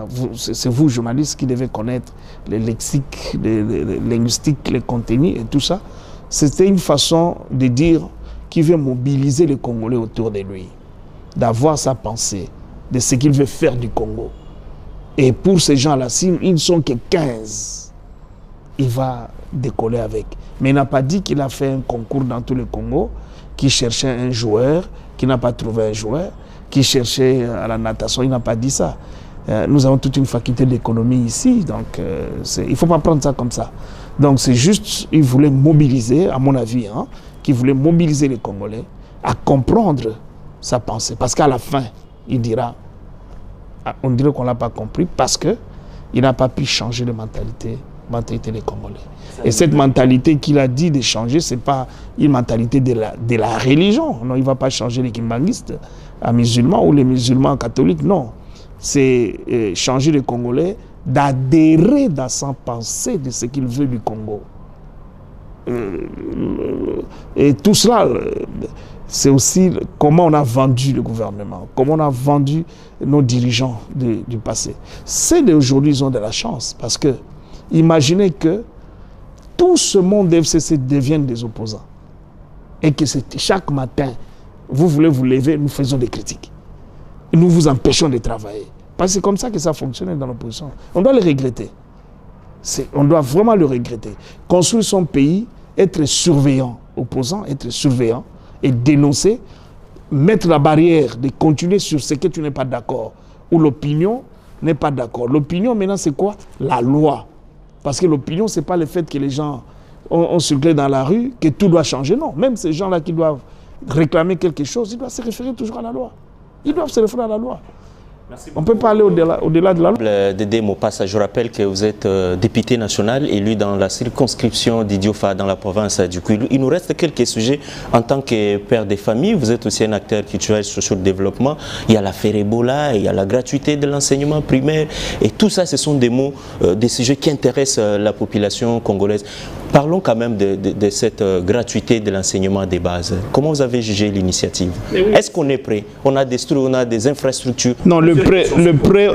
vous. C'est vous, journalistes, qui devez connaître les lexiques, les linguistiques, les contenus et tout ça. C'était une façon de dire qu'il veut mobiliser les Congolais autour de lui, d'avoir sa pensée, de ce qu'il veut faire du Congo. Et pour ces gens-là, ils ne sont que 15. il va décoller avec. Mais il n'a pas dit qu'il a fait un concours dans tout le Congo, qui cherchait un joueur, qui n'a pas trouvé un joueur, qui cherchait à la natation, il n'a pas dit ça. Nous avons toute une faculté d'économie ici, donc il ne faut pas prendre ça comme ça. Donc c'est juste, il voulait mobiliser, à mon avis, hein, qu'il voulait mobiliser les Congolais à comprendre sa pensée. Parce qu'à la fin, il dira, on dirait qu'on ne l'a pas compris, parce qu'il n'a pas pu changer de mentalité des Congolais. Et cette mentalité qu'il a dit de changer, ce n'est pas une mentalité de la religion. Non, il ne va pas changer les kimbanguistes à musulmans ou les musulmans catholiques, non. C'est changer les Congolais d'adhérer dans sa pensée de ce qu'il veut du Congo. Et tout cela, c'est aussi comment on a vendu le gouvernement, comment on a vendu nos dirigeants du passé. Ceux d'aujourd'hui, ils ont de la chance, parce que imaginez que tout ce monde FCC devienne des opposants. Et que chaque matin, vous voulez vous lever, nous faisons des critiques. Nous vous empêchons de travailler. Parce que c'est comme ça que ça fonctionne dans l'opposition. On doit le regretter. On doit vraiment le regretter. Construire son pays, être surveillant, opposant, être surveillant et dénoncer, mettre la barrière de continuer sur ce que tu n'es pas d'accord, ou l'opinion n'est pas d'accord. L'opinion, maintenant, c'est quoi? La loi. Parce que l'opinion, ce n'est pas le fait que les gens ont circulé dans la rue, que tout doit changer. Non, même ces gens-là qui doivent réclamer quelque chose, ils doivent se référer toujours à la loi. Ils doivent se référer à la loi. On ne peut pas aller au-delà de la loi. Dédé Mopassa, je rappelle que vous êtes député national élu dans la circonscription d'Idiofa dans la province du Kwilu. Il nous reste quelques sujets en tant que père de famille. Vous êtes aussi un acteur culturel sur le développement. Il y a l'affaire Ebola, il y a la gratuité de l'enseignement primaire. Et tout ça, ce sont des mots, des sujets qui intéressent la population congolaise. Parlons quand même de cette gratuité de l'enseignement des bases. Comment vous avez jugé l'initiative? Oui. Est-ce qu'on est prêt? On a des infrastructures? Non, le prêt,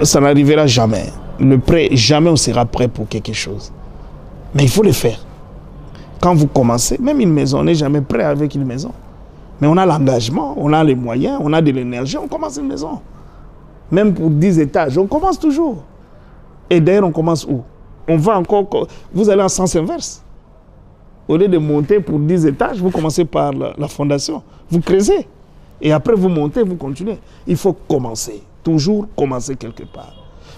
ça n'arrivera jamais. Le prêt, jamais on sera prêt pour quelque chose. Mais il faut le faire. Quand vous commencez, même une maison, on n'est jamais prêt avec une maison. Mais on a l'engagement, on a les moyens, on a de l'énergie, on commence une maison. Même pour 10 étages, on commence toujours. Et d'ailleurs, on commence où? On va encore... Vous allez en sens inverse. Au lieu de monter pour 10 étages, vous commencez par la fondation. Vous creusez. Et après, vous montez, vous continuez. Il faut commencer. Toujours commencer quelque part.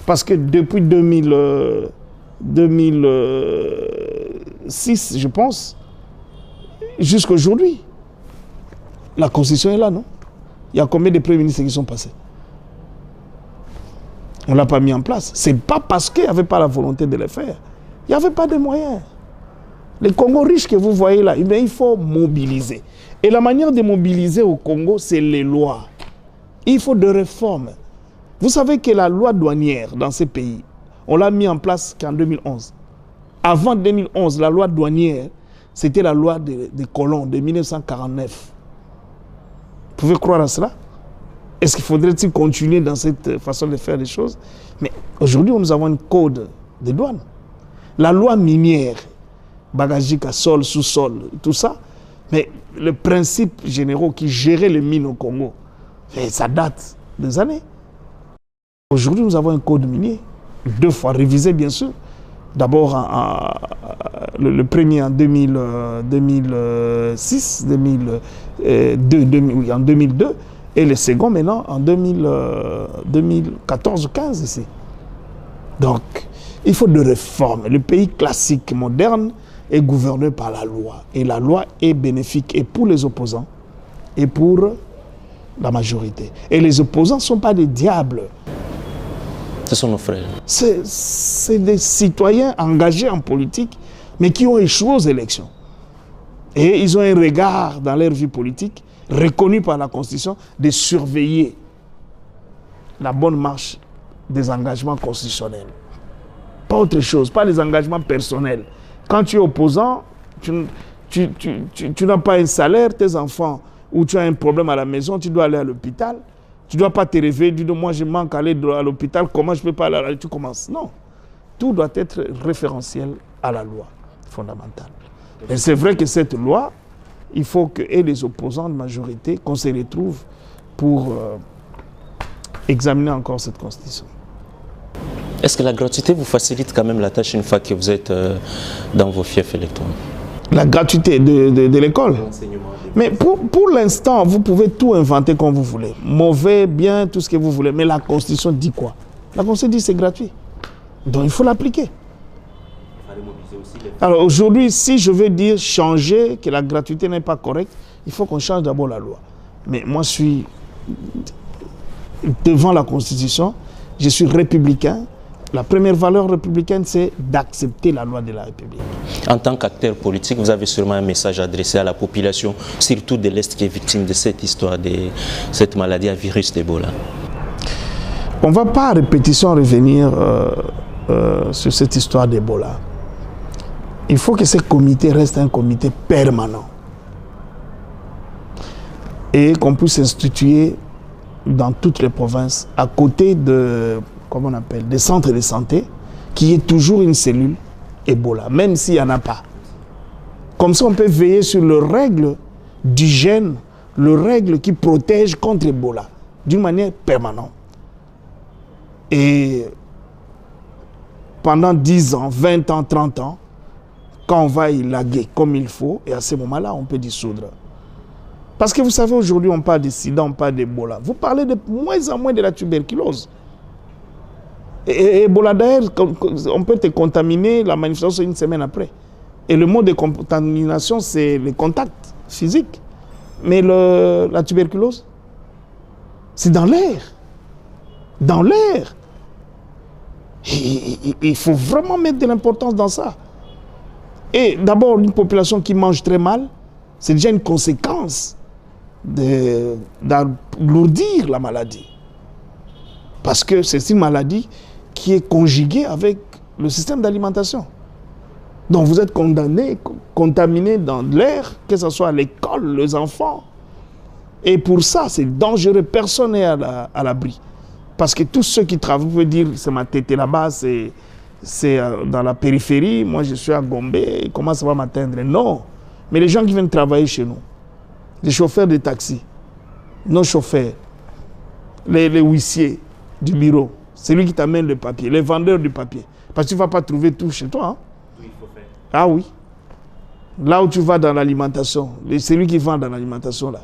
Parce que depuis 2006, je pense, jusqu'à aujourd'hui, la Constitution est là, non? Il y a combien de premiers ministres qui sont passés? On ne l'a pas mis en place. Ce n'est pas parce qu'il n'y avait pas la volonté de le faire. Il n'y avait pas de moyens. Les Congo riches que vous voyez là, il faut mobiliser. Et la manière de mobiliser au Congo, c'est les lois. Il faut des réformes. Vous savez que la loi douanière dans ces pays, on l'a mis en place qu'en 2011. Avant 2011, la loi douanière, c'était la loi des colons de 1949. Vous pouvez croire à cela? Est-ce qu'il faudrait-il continuer dans cette façon de faire les choses? Mais aujourd'hui, nous avons un code de douane. La loi minière, bagagique à sol, sous-sol, tout ça, mais le principe général qui gérait les mines au Congo, ça date des années. Aujourd'hui, nous avons un code minier, 2 fois révisé, bien sûr. D'abord, le premier en 2006, en 2002, et le second maintenant en 2014 ou 15 ici. Donc, il faut des réformes. Le pays classique, moderne, est gouverné par la loi. Et la loi est bénéfique et pour les opposants et pour la majorité. Et les opposants ne sont pas des diables. Ce sont nos frères. C'est des citoyens engagés en politique, mais qui ont échoué aux élections. Et ils ont un regard dans leur vie politique, reconnu par la Constitution, de surveiller la bonne marche des engagements constitutionnels. Pas autre chose, pas les engagements personnels. Quand tu es opposant, tu n'as pas un salaire, tes enfants, ou tu as un problème à la maison, tu dois aller à l'hôpital. Tu ne dois pas te réveiller, dire moi je manque aller à l'hôpital, comment je peux pas aller? Tu commences. Non. Tout doit être référentiel à la loi fondamentale. Et c'est vrai que cette loi, il faut que les opposants de majorité, qu'on se retrouve pour examiner encore cette constitution. Est-ce que la gratuité vous facilite quand même la tâche une fois que vous êtes dans vos fiefs électoraux? La gratuité de l'école. Mais pour l'instant, vous pouvez tout inventer comme vous voulez. Mauvais, bien, tout ce que vous voulez. Mais la Constitution dit quoi? La Constitution dit que c'est gratuit. Donc il faut l'appliquer. Alors aujourd'hui, si je veux dire changer, que la gratuité n'est pas correcte, il faut qu'on change d'abord la loi. Mais moi, je suis devant la Constitution, je suis républicain. La première valeur républicaine, c'est d'accepter la loi de la République. En tant qu'acteur politique, vous avez sûrement un message adressé à la population, surtout de l'Est qui est victime de cette histoire, de cette maladie à virus d'Ebola. On ne va pas à répétition revenir sur cette histoire d'Ebola. Il faut que ce comité reste un comité permanent et qu'on puisse instituer dans toutes les provinces, à côté de, comment on appelle, des centres de santé, qu'il y ait toujours une cellule Ebola, même s'il n'y en a pas. Comme ça, on peut veiller sur les règles d'hygiène, les règles qui protègent contre Ebola, d'une manière permanente. Et pendant 10 ans, 20 ans, 30 ans, quand on va élaguer comme il faut, et à ce moment-là, on peut dissoudre. Parce que vous savez, aujourd'hui, on parle de sida, on parle d'Ebola. Vous parlez de moins en moins de la tuberculose. Et Ebola, d'ailleurs, on peut te contaminer, la manifestation une semaine après. Et le mot de contamination, c'est le contact physique. Mais la tuberculose, c'est dans l'air. Dans l'air. Il faut vraiment mettre de l'importance dans ça. Et d'abord, une population qui mange très mal, c'est déjà une conséquence d'alourdir la maladie. Parce que c'est une maladie qui est conjuguée avec le système d'alimentation. Donc vous êtes condamné, contaminé dans l'air, que ce soit à l'école, les enfants. Et pour ça, c'est dangereux, personne n'est à l'abri. Parce que tous ceux qui travaillent, vous pouvez dire, c'est ma tête là-bas, c'est dans la périphérie, moi je suis à Gombe, comment ça va m'atteindre? Non. Mais les gens qui viennent travailler chez nous, les chauffeurs de taxi, nos chauffeurs, les huissiers du bureau, c'est lui qui t'amène le papier, les vendeurs du papier. Parce que tu ne vas pas trouver tout chez toi. Hein? Oui, il faut faire. Ah oui. Là où tu vas dans l'alimentation, c'est lui qui vend dans l'alimentation là.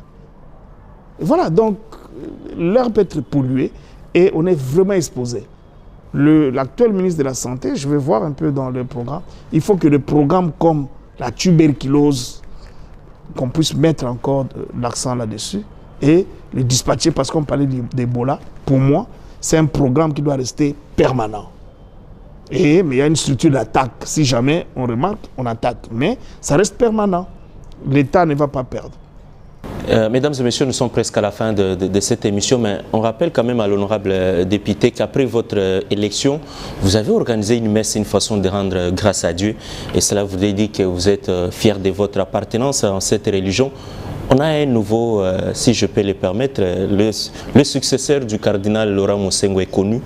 Et voilà, donc l'air peut être pollué et on est vraiment exposé. L'actuel ministre de la Santé, je vais voir un peu dans le programme, il faut que le programme comme la tuberculose, qu'on puisse mettre encore l'accent là-dessus et le dispatcher parce qu'on parlait d'Ebola. Pour moi, c'est un programme qui doit rester permanent. Mais il y a une structure d'attaque. Si jamais on remarque, on attaque. Mais ça reste permanent. L'État ne va pas perdre. Mesdames et messieurs, nous sommes presque à la fin de cette émission, mais on rappelle quand même à l'honorable député qu'après votre élection, vous avez organisé une messe, une façon de rendre grâce à Dieu. Et cela vous dit que vous êtes fier de votre appartenance à cette religion. On a un nouveau, si je peux le permettre, le successeur du cardinal Laurent Mosengo est connu.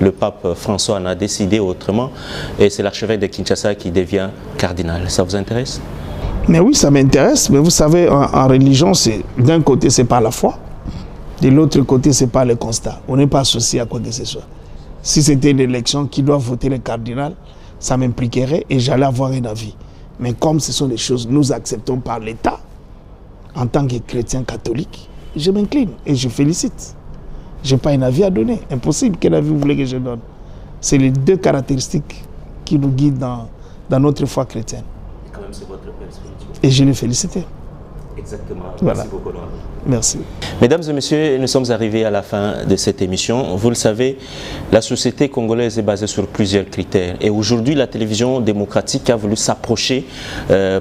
Le pape François en a décidé autrement. Et c'est l'archevêque de Kinshasa qui devient cardinal. Ça vous intéresse? Mais oui, ça m'intéresse. Mais vous savez, en religion, d'un côté, c'est pas la foi. De l'autre côté, c'est pas le constat. On n'est pas associé à quoi que ce soit. Si c'était l'élection qui doit voter le cardinal, ça m'impliquerait et j'allais avoir un avis. Mais comme ce sont des choses que nous acceptons par l'État, en tant que chrétien catholique, je m'incline et je félicite. Je n'ai pas un avis à donner. Impossible. Quel avis vous voulez que je donne? C'est les deux caractéristiques qui nous guident dans notre foi chrétienne. Et quand même, c'est votre père spirituel. Et je l'ai félicité. Exactement. Voilà. Merci beaucoup, Laurent. Merci. Mesdames et messieurs, nous sommes arrivés à la fin de cette émission. Vous le savez, la société congolaise est basée sur plusieurs critères. Et aujourd'hui, la télévision démocratique a voulu s'approcher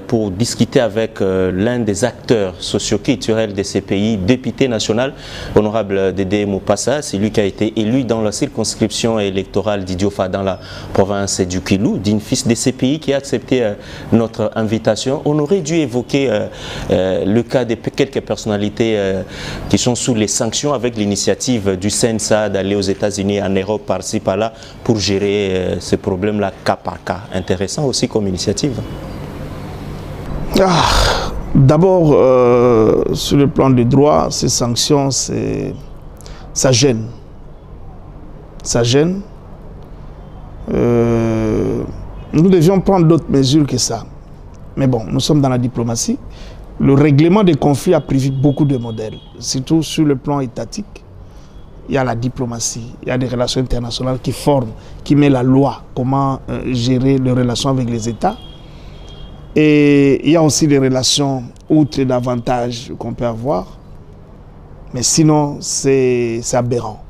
pour discuter avec l'un des acteurs socio-culturels de ces pays, député national, honorable Dédé Mopassa. C'est lui qui a été élu dans la circonscription électorale d'Idiofa dans la province du Kivu, d'un fils de ces pays qui a accepté notre invitation. On aurait dû évoquer le cas de quelques personnalités qui sont sous les sanctions avec l'initiative du CNSA d'aller aux États-Unis, en Europe, par-ci, par-là, pour gérer ce problème-là cas par cas. Intéressant aussi comme initiative. D'abord, sur le plan des droits, ces sanctions, ça gêne. Ça gêne. Nous devions prendre d'autres mesures que ça. Mais bon, nous sommes dans la diplomatie. Le règlement des conflits a prévu beaucoup de modèles, surtout sur le plan étatique. Il y a la diplomatie, il y a des relations internationales qui forment, qui mettent la loi, comment gérer les relations avec les États. Et il y a aussi des relations outre d'avantages qu'on peut avoir. Mais sinon, c'est aberrant.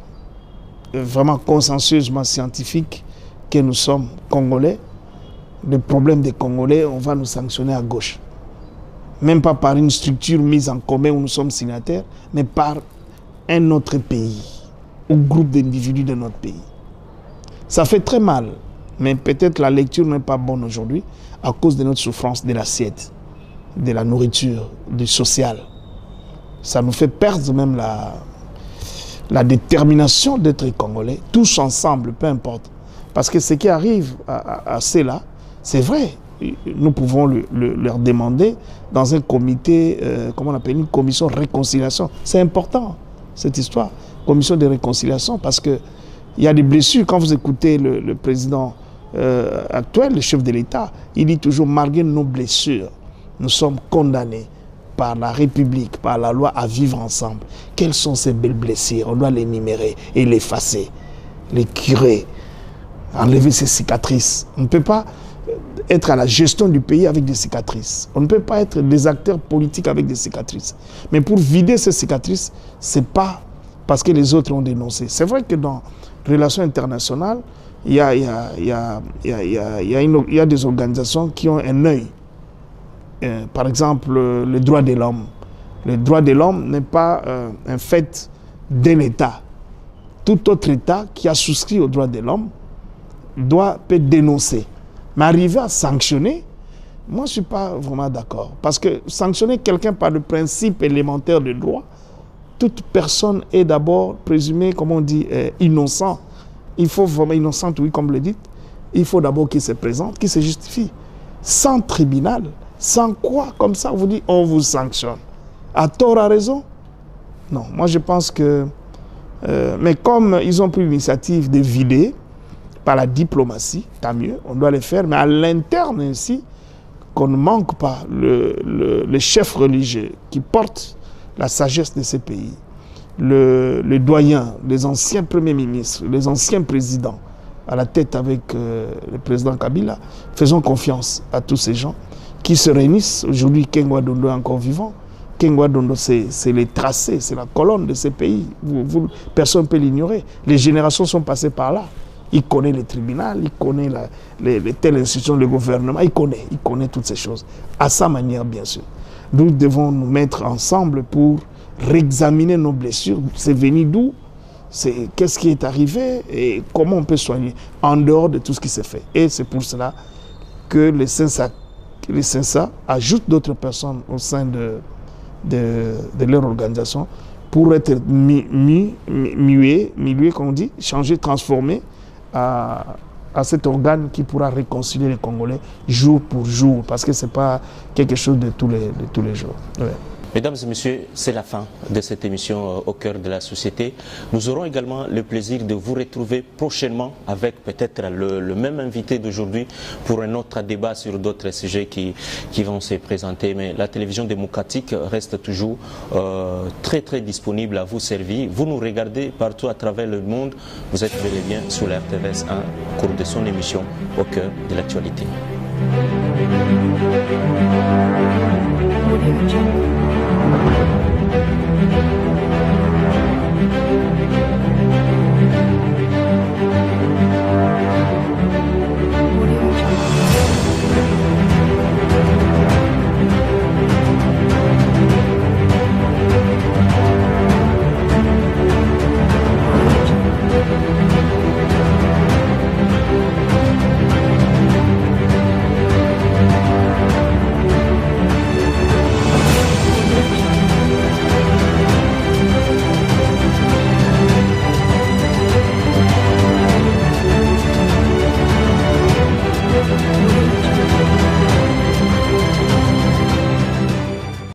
Vraiment consensueusement scientifique que nous sommes Congolais. Le problème des Congolais, on va nous sanctionner à gauche. Même pas par une structure mise en commun où nous sommes signataires, mais par un autre pays ou groupe d'individus de notre pays. Ça fait très mal, mais peut-être la lecture n'est pas bonne aujourd'hui à cause de notre souffrance de l'assiette, de la nourriture, du social. Ça nous fait perdre même la détermination d'être Congolais, tous ensemble, peu importe. Parce que ce qui arrive à ceux-là, c'est vrai. Nous pouvons leur demander dans un comité, comment on appelle, une commission de réconciliation. C'est important, cette histoire, commission de réconciliation, parce qu'il y a des blessures. Quand vous écoutez le président actuel, le chef de l'État, il dit toujours, malgré nos blessures, nous sommes condamnés par la République, par la loi à vivre ensemble. Quelles sont ces belles blessures? On doit les numérer et les effacer, les curer, enlever ces cicatrices. On ne peut pas être à la gestion du pays avec des cicatrices. On ne peut pas être des acteurs politiques avec des cicatrices. Mais pour vider ces cicatrices, ce n'est pas parce que les autres ont dénoncé. C'est vrai que dans les relations internationales, il y a des organisations qui ont un œil. Par exemple, le droit de l'homme. Le droit de l'homme n'est pas un fait d'un État. Tout autre État qui a souscrit aux droits de l'homme peut dénoncer. Mais arriver à sanctionner, moi je ne suis pas vraiment d'accord. Parce que sanctionner quelqu'un par le principe élémentaire de droit, toute personne est d'abord présumée, comme on dit, innocent. Il faut vraiment innocente, oui, comme vous le dites. Il faut d'abord qu'il se présente, qu'il se justifie. Sans tribunal, sans quoi, comme ça, on vous dit, on vous sanctionne. À tort, à raison? Non, moi je pense que... mais comme ils ont pris l'initiative de vider, par la diplomatie, tant mieux, on doit le faire, mais à l'interne ainsi, qu'on ne manque pas le chef religieux qui porte la sagesse de ces pays, le doyen, les anciens premiers ministres, les anciens présidents, à la tête avec le président Kabila. Faisons confiance à tous ces gens qui se réunissent. Aujourd'hui, Kengwa Dondo est encore vivant. Kengwa Dondo, c'est les tracés, c'est la colonne de ces pays. Personne ne peut l'ignorer. Les générations sont passées par là. Il connaît le tribunal, il connaît les telles institutions, le gouvernement, il connaît toutes ces choses. À sa manière, bien sûr. Nous devons nous mettre ensemble pour réexaminer nos blessures. C'est venu d'où? Qu'est-ce qui est arrivé et comment on peut soigner en dehors de tout ce qui s'est fait. Et c'est pour cela que les CINSA ajoutent d'autres personnes au sein de leur organisation pour être mués, comme on dit, changés, transformés à cet organe qui pourra réconcilier les Congolais jour pour jour, parce que ce n'est pas quelque chose de tous les jours. Ouais. Mesdames et messieurs, c'est la fin de cette émission Au cœur de la société. Nous aurons également le plaisir de vous retrouver prochainement avec peut-être le même invité d'aujourd'hui pour un autre débat sur d'autres sujets qui vont se présenter. Mais la télévision démocratique reste toujours très disponible à vous servir. Vous nous regardez partout à travers le monde. Vous êtes bel et bien sur la RTVS 1 au cours de son émission Au cœur de l'actualité.